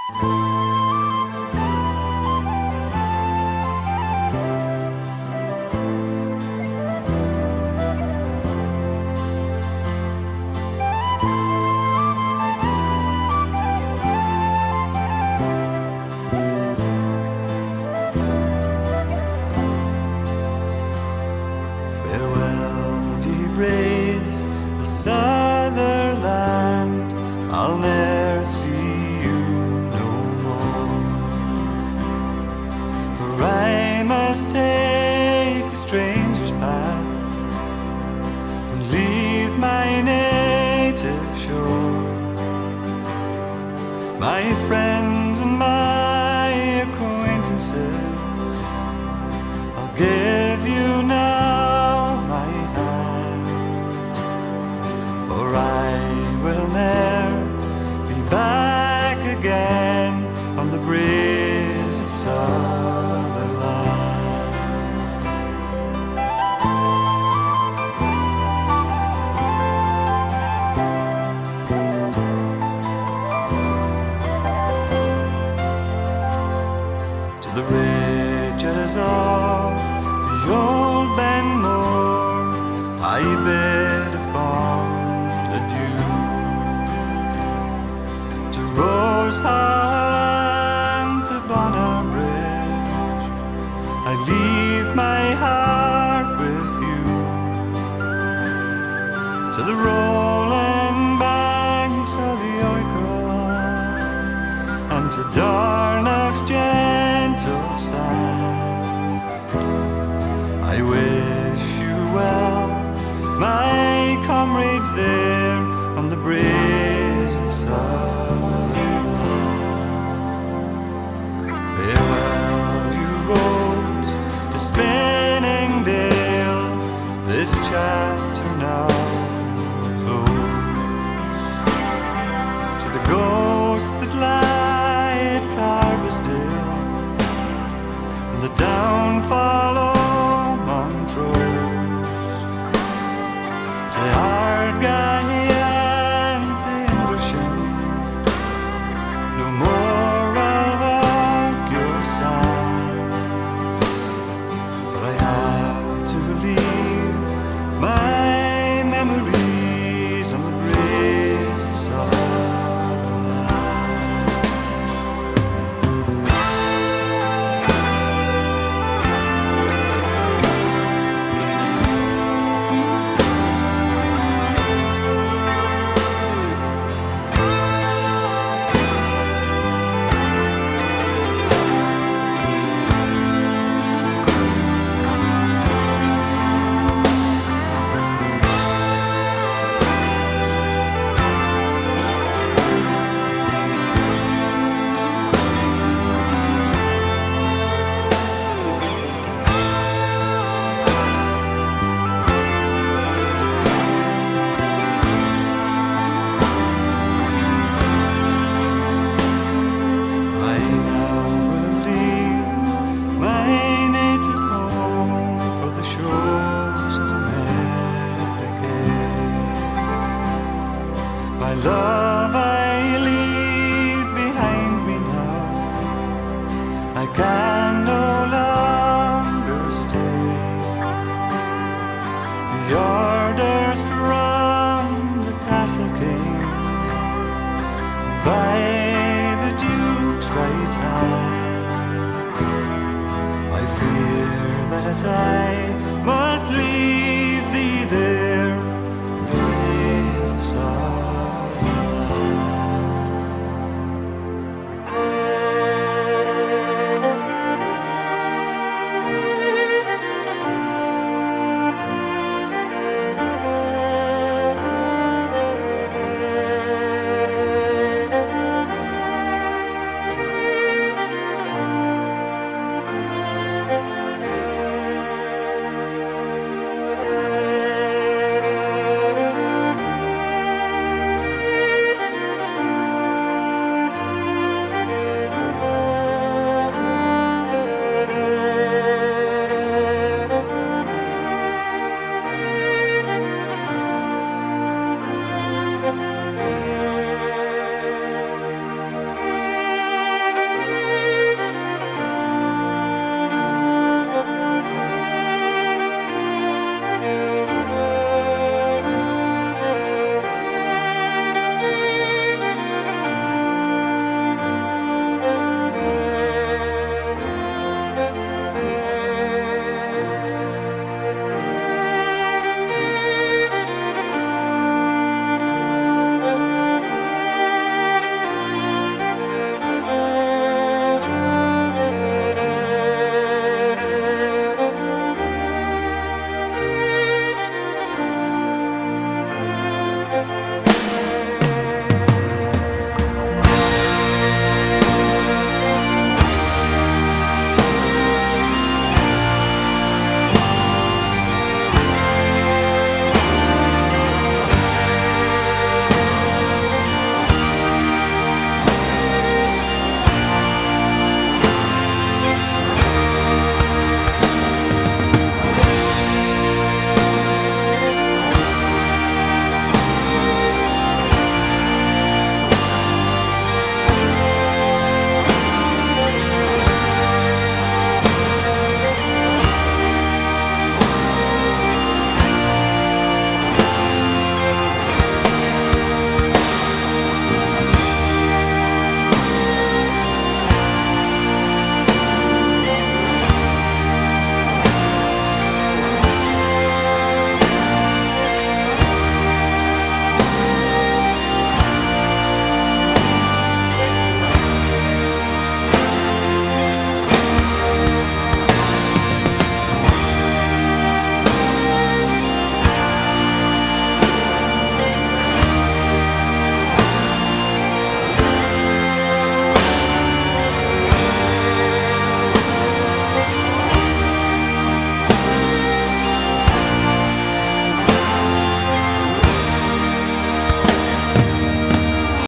Farewell, ye rays, the Sutherland, I'll ne'er see you no more. For I must take a stranger's path and leave my native shore. My friends and my acquaintances, I'll give you now my hand, for I will ne'er be back again on the breeze of Sutherland. To the ridges of the old Benmore I bid a fond adieu. To Rose Hall and to Bonner Bridge I leave my heart with you. To the rolling banks of the Ochil and to Darnock's gentle sands, I wish you well, my comrades there on the breeze of Sutherland. Farewell, you roads to Spinningdale, this chapter now close. To the ghosts that lie at Carbisdale and the downfall of Montrose. To Ardguy and to Inversham, no more I'll walk your sands, but I have to leave my memories on the breeze of Sutherland. My love I leave behind me now, I can no longer stay. The orders from the castle came by the Duke's right hand. I fear that I must leave